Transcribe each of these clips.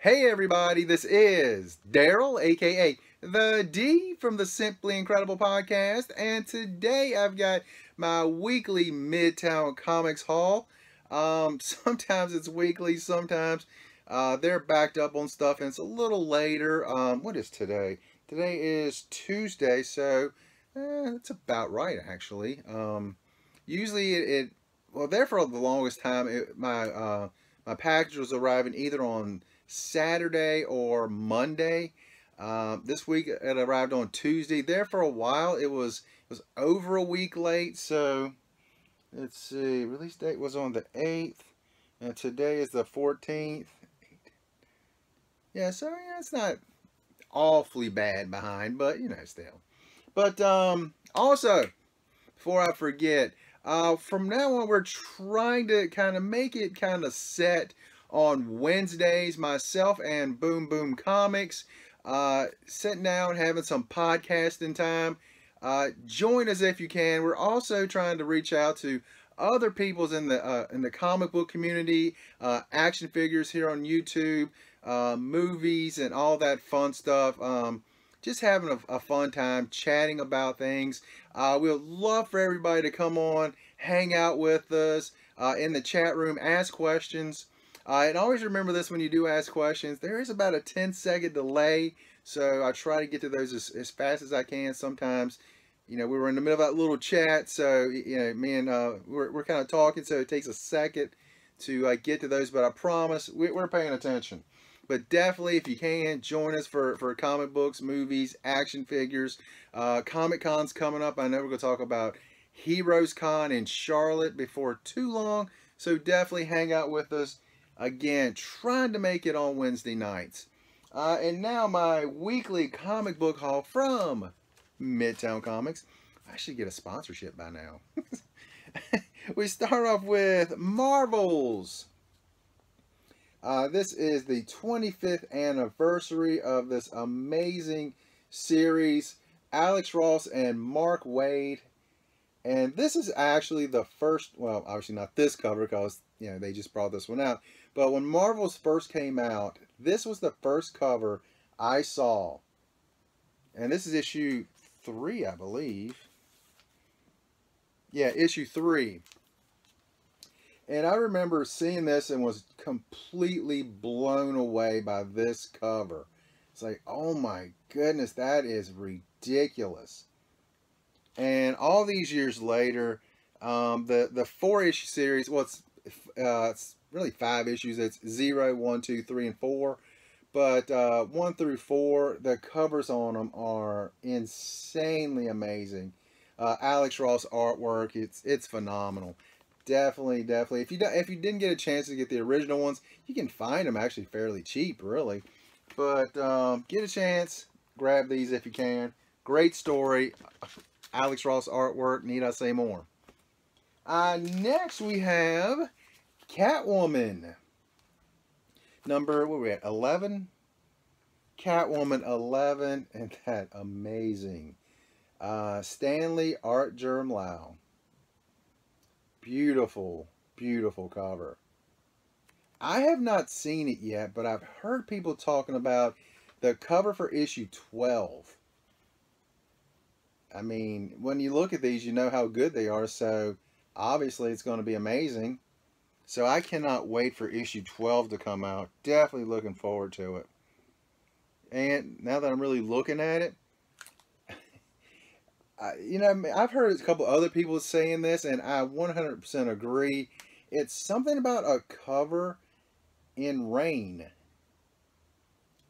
Hey everybody, this is Daryl, aka the D from the Simply Incredible podcast, and today I've got my weekly Midtown Comics haul. Sometimes it's weekly, sometimes they're backed up on stuff and it's a little later. What is today? Today is Tuesday, so it's about right actually. Usually well, there for the longest time, my package was arriving either on Saturday or Monday. This week it arrived on Tuesday. There for a while it was over a week late. So let's see. Release date was on the 8th, and today is the 14th. Yeah, so yeah, it's not awfully bad behind, but still. But also, before I forget, from now on, we're trying to kind of make it kind of set on Wednesdays. Myself and Boom Boom Comics sitting down, having some podcasting time. Join us if you can. We're also trying to reach out to other people's in the comic book community, action figures here on YouTube, movies, and all that fun stuff. Just having a fun time chatting about things. We'd love for everybody to come on, hang out with us in the chat room, ask questions. And always remember this when you do ask questions, there is about a 10-second delay. So I try to get to those as fast as I can. Sometimes, we were in the middle of that little chat. So, me and we're kind of talking. So it takes a second to get to those. But I promise we're paying attention. But definitely, if you can, join us for comic books, movies, action figures. Comic Con's coming up. I know we're going to talk about Heroes Con in Charlotte before too long. So definitely hang out with us. Again, trying to make it on Wednesday nights. And now my weekly comic book haul from Midtown Comics. I should get a sponsorship by now. We start off with Marvel's. This is the 25th anniversary of this amazing series. Alex Ross and Mark Waid. And this is actually the first, well, obviously not this cover because, they just brought this one out. But when Marvel's first came out, this was the first cover I saw. And this is issue 3, I believe. Yeah, issue 3. And I remember seeing this and was completely blown away by this cover. It's like, oh my goodness, that is ridiculous. And all these years later, the 4-issue series, well, it's really 5 issues. It's 0, 1, 2, 3, and 4. But 1 through 4, the covers on them are insanely amazing. Alex Ross artwork, it's phenomenal. Definitely. If you didn't get a chance to get the original ones, you can find them actually fairly cheap, really. But get a chance, grab these if you can. Great story. Alex Ross artwork. Need I say more? Next we have Catwoman. Number, what were we at? 11. Catwoman 11, and that amazing Stanley Art Germlau. Beautiful cover. I have not seen it yet, but I've heard people talking about the cover for issue 12. I mean, when you look at these, you know how good they are, so obviously it's going to be amazing. So I cannot wait for issue 12 to come out. Definitely looking forward to it. And now that I'm really looking at it, I've heard a couple other people saying this, and I 100% agree. It's something about a cover in rain.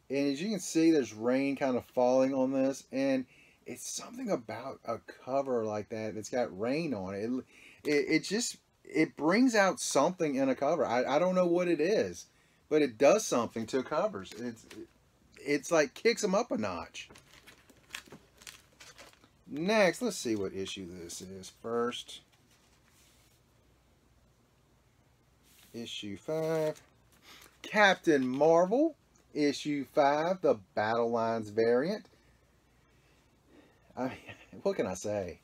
And as you can see, there's rain kind of falling on this, and it's something about a cover like that that's got rain on it. It brings out something in a cover. I don't know what it is, but it does something to covers. It's like kicks them up a notch. Next, let's see what issue this is first. Issue 5. Captain Marvel, issue 5, the Battle Lines variant. I mean, what can I say?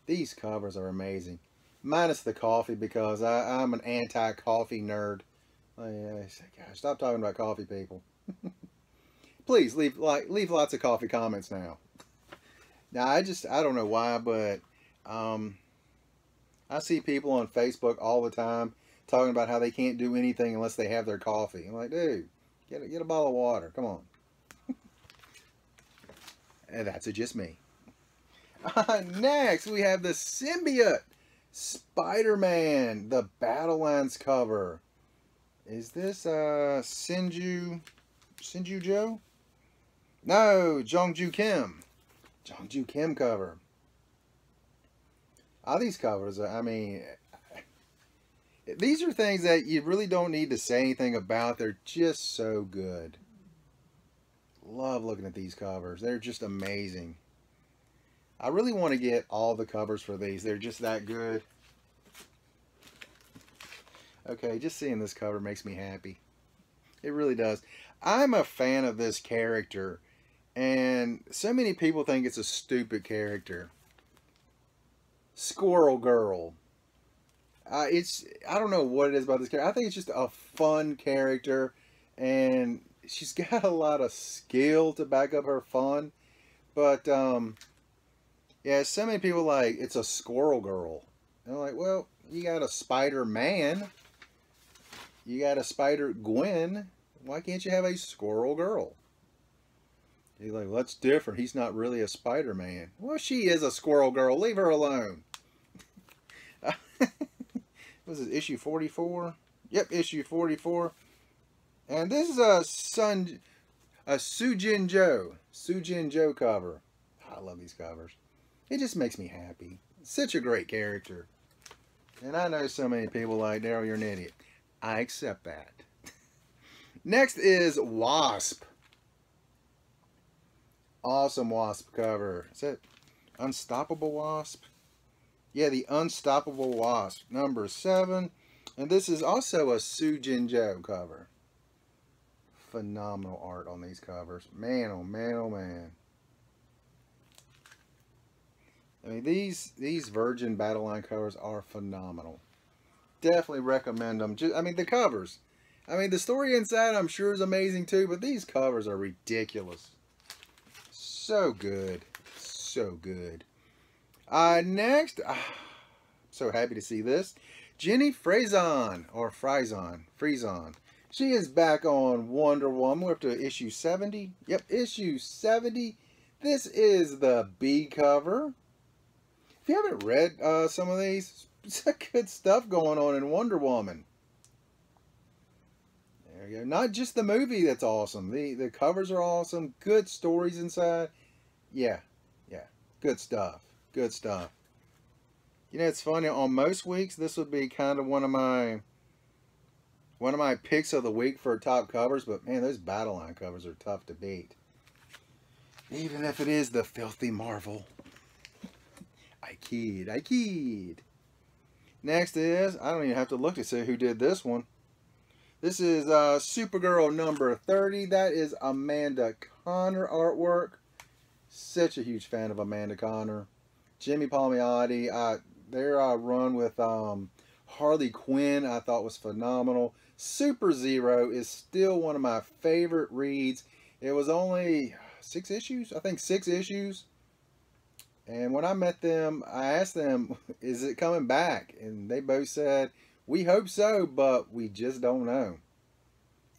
These covers are amazing. Minus the coffee, because I'm an anti-coffee nerd. Gosh, stop talking about coffee, people. Please leave lots of coffee comments now. Now I don't know why, but I see people on Facebook all the time talking about how they can't do anything unless they have their coffee. I'm like, dude, get a bottle of water. Come on. And that's just me. Next, we have the symbiote SpiderMan, the Battle Lines cover. Is this Sinju Joe? No, Jongju Kim. Jongju Kim cover. These covers, I mean, these are things that you really don't need to say anything about. They're just so good. Love looking at these covers. They're just amazing. I really want to get all the covers for these. They're just that good. Okay, just seeing this cover makes me happy. It really does. I'm a fan of this character, and so many people think it's a stupid character. Squirrel Girl. I don't know what it is about this character. I think it's just a fun character, and she's got a lot of skill to back up her fun. But yeah, so many people like it's a Squirrel Girl. And I'm like, well, you got a Spider-Man, you got a Spider-Gwen. Why can't you have a Squirrel Girl? You're like, well, that's different. He's not really a Spider-Man. Well, she is a Squirrel Girl. Leave her alone. Was it issue 44? Yep, issue 44. And this is a Sujin Joe cover. I love these covers. It just makes me happy. Such a great character. And I know so many people like, Daryl, you're an idiot. I accept that. Next is Wasp. Awesome Wasp cover. Is that Unstoppable Wasp? Yeah, the Unstoppable Wasp, number 7. And this is also a Sujin Joe cover. Phenomenal art on these covers. Man, oh man, oh man. I mean, these Virgin Battle Line covers are phenomenal. Definitely recommend them. I mean, the covers. I mean, the story inside I'm sure is amazing too, but these covers are ridiculous. So good. So good. Next, so happy to see this. Jenny Frison, or Frison. She is back on Wonder Woman. We're up to issue 70. Yep, issue 70. This is the B cover. If you haven't read some of these, some good stuff going on in Wonder Woman. There you go. Not just the movie that's awesome. The covers are awesome. Good stories inside. Yeah. Good stuff. Good stuff. You know, it's funny. On most weeks, this would be kind of one of my picks of the week for top covers. But man, those Battle Line covers are tough to beat. Even if it is the filthy Marvel. I kid. Next is, I don't even have to look to see who did this one. This is Supergirl number 30. That is Amanda Connor artwork. Such a huge fan of Amanda Connor. Jimmy Palmiotti, their run with Harley Quinn I thought was phenomenal. Super Zero is still one of my favorite reads. It was only 6 issues? I think 6 issues. And when I met them, I asked them, is it coming back? And they both said, we hope so, but we just don't know.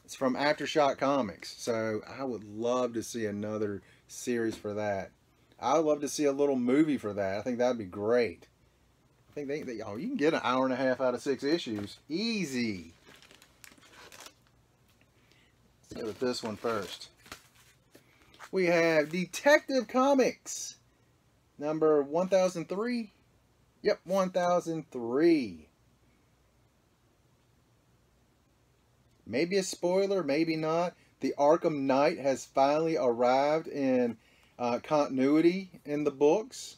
It's from Aftershock Comics. So I would love to see another series for that. I would love to see a little movie for that. I think that would be great. I think you can get an hour and a half out of 6 issues. Easy. Let's go with this one first. We have Detective Comics. Number 1003. Yep, 1003. Maybe a spoiler, maybe not. The Arkham Knight has finally arrived in continuity in the books.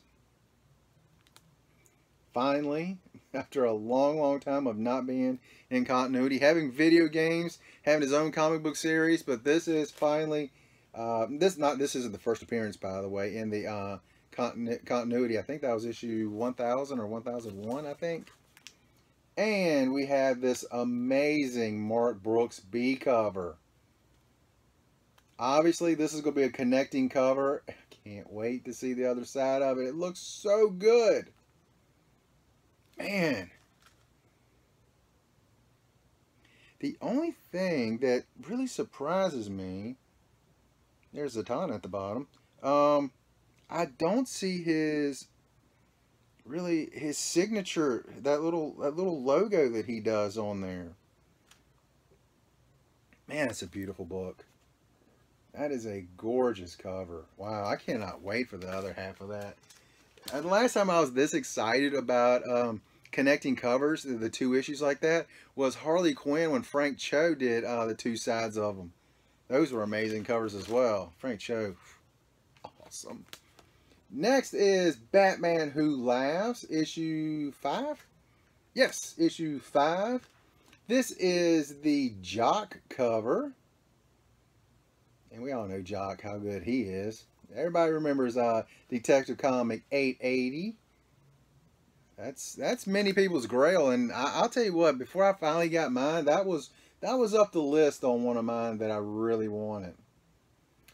Finally, after a long time of not being in continuity, having video games, having his own comic book series, but this is finally this isn't the first appearance, by the way, in the continuity. I think that was issue 1000 or 1001, I think. And we have this amazing Mark Brooks B cover. Obviously, this is going to be a connecting cover. I can't wait to see the other side of it. It looks so good. Man. The only thing that really surprises me, there's Zatanna at the bottom. I don't see his signature, that little logo that he does on there. Man, it's a beautiful book. That is a gorgeous cover. Wow, I cannot wait for the other half of that. The last time I was this excited about connecting covers, the two issues like that, was Harley Quinn when Frank Cho did the two sides of them. Those were amazing covers as well. Frank Cho, awesome. Next is Batman Who Laughs, issue 5. Yes, issue 5. This is the Jock cover. And we all know Jock, how good he is. Everybody remembers Detective Comic 880. That's many people's grail, and I'll tell you what. Before I finally got mine, that was up the list on one of mine that I really wanted.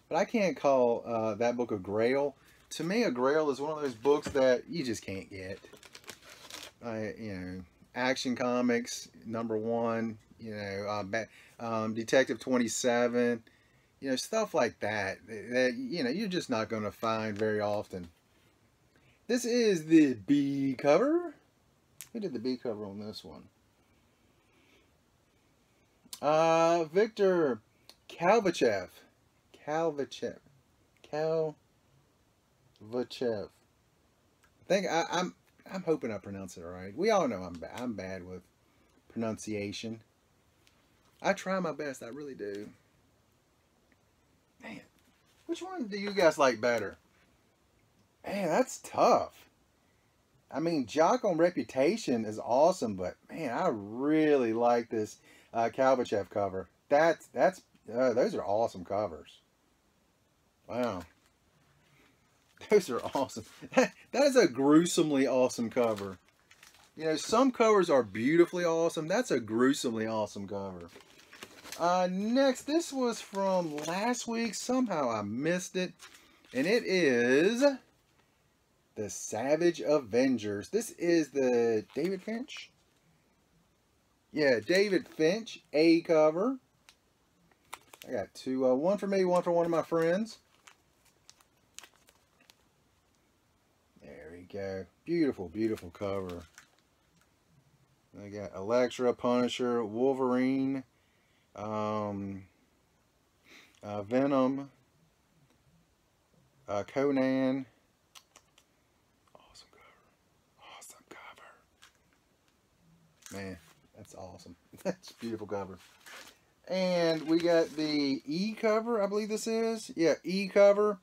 But I can't call that book a grail. To me, a grail is one of those books that you just can't get. You know, Action Comics #1. You know, Detective 27. You know, stuff like that. That you know, you're just not going to find very often. This is the B cover. Who did the B cover on this one? Victor Kalvachev. Kalvachev. I think I'm hoping I pronounce it right. We all know I'm bad with pronunciation. I try my best. I really do. Man, which one do you guys like better? Man, that's tough. I mean, Jock on Reputation is awesome, but man, I really like this Kalvachev cover. Those are awesome covers. Wow, those are awesome. That is a gruesomely awesome cover. You know, some covers are beautifully awesome. That's a gruesomely awesome cover. Next, this was from last week. Somehow I missed it, and it is the Savage Avengers. This is the David Finch. Yeah, David Finch A cover. I got two. One for me, one for one of my friends. There we go. Beautiful, beautiful cover. I got Elektra, Punisher, Wolverine, Venom, Conan. Awesome cover. Awesome cover. Man, that's awesome. That's a beautiful cover. And we got the E cover, I believe this is. Yeah, E cover.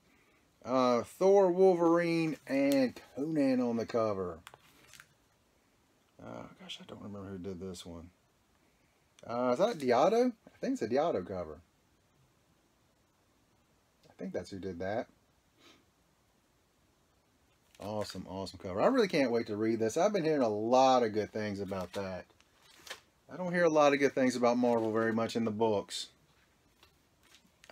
Thor Wolverine and Conan on the cover. Gosh, I don't remember who did this one. Is that Deodato? I think it's a Deodato cover. I think that's who did that. Awesome, awesome cover. I really can't wait to read this. I've been hearing a lot of good things about that. I don't hear a lot of good things about Marvel very much in the books.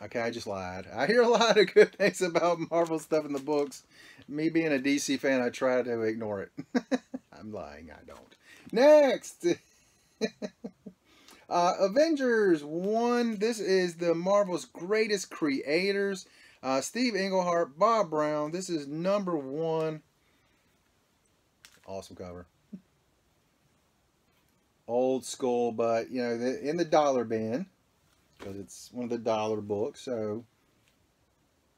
Okay, I just lied. I hear a lot of good things about Marvel stuff in the books. Me being a DC fan, I try to ignore it. I'm lying, I don't. Next! Avengers 1. This is the Marvel's greatest creators. Steve Englehart, Bob Brown. This is #1. Awesome cover. Old school, but, you know, in the dollar bin. Because it's one of the dollar books, so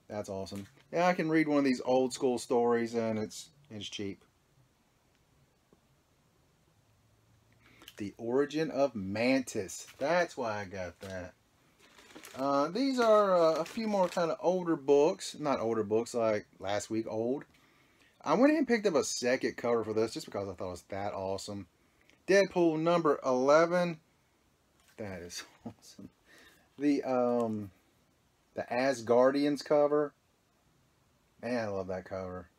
that's awesome. Yeah, I can read one of these old school stories, and it's cheap. The Origin of Mantis. That's why I got that. These are a few more kind of older books. Not older books like last week old. I went ahead and picked up a second cover for this just because I thought it was that awesome. Deadpool #11. That is awesome. The Asgardians cover. Man, I love that cover.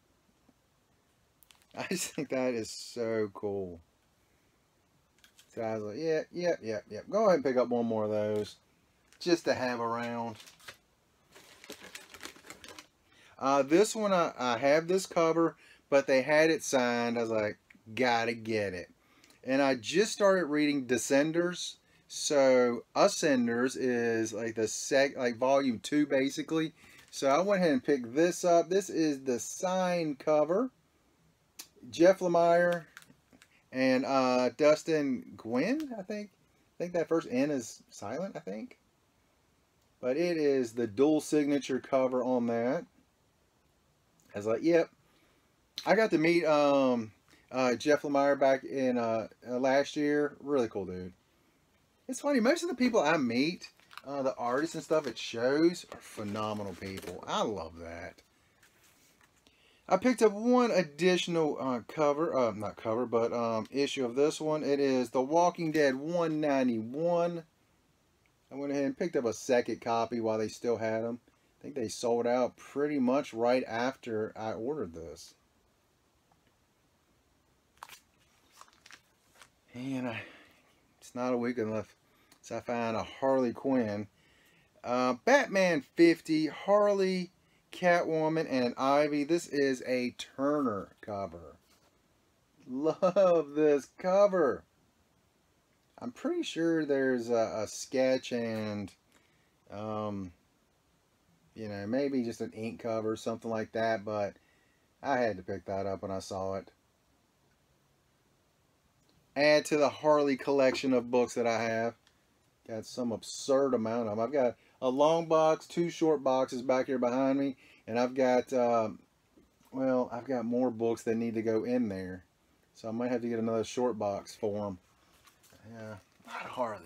I just think that is so cool. So I was like, yeah. Go ahead and pick up one more of those, just to have around. This one, I have this cover, but they had it signed. I was like, gotta get it. And I just started reading Descenders. So Ascenders is like like volume 2 basically. So I went ahead and picked this up. This is the signed cover. Jeff Lemire and Dustin Gwynn, I think. I think that first N is silent, I think. But it is the dual signature cover on that. I was like, yep. I got to meet Jeff Lemire back in last year. Really cool dude. It's funny, most of the people I meet, the artists and stuff at shows, are phenomenal people. I love that. I picked up one additional not cover, but issue of this one. It is The Walking Dead 191. I went ahead and picked up a second copy while they still had them. I think they sold out pretty much right after I ordered this. And it's not a week enough since I found a Harley Quinn. Batman 50, Harley, Catwoman, and an Ivy. This is a Turner cover. Love this cover. I'm pretty sure there's a sketch and, you know, maybe just an ink cover, something like that, but I had to pick that up when I saw it. Add to the Harley collection of books that I have. Got some absurd amount of them. I've got a long box, 2 short boxes back here behind me, and I've got, well, I've got more books that need to go in there. So I might have to get another short box for them. Yeah, a lot of Harley.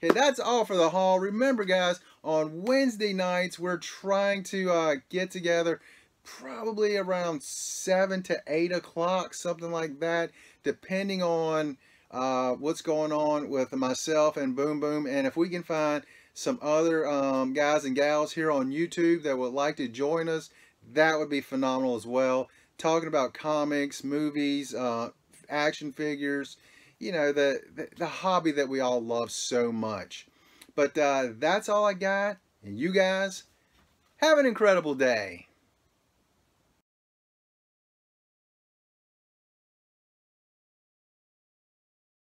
Okay, that's all for the haul. Remember, guys, on Wednesday nights, we're trying to get together probably around 7 to 8 o'clock, something like that, depending on what's going on with myself and Boom Boom. And if we can find some other guys and gals here on YouTube that would like to join us, that would be phenomenal as well. Talking about comics, movies, action figures, you know, the hobby that we all love so much. But that's all I got. And you guys, have an incredible day.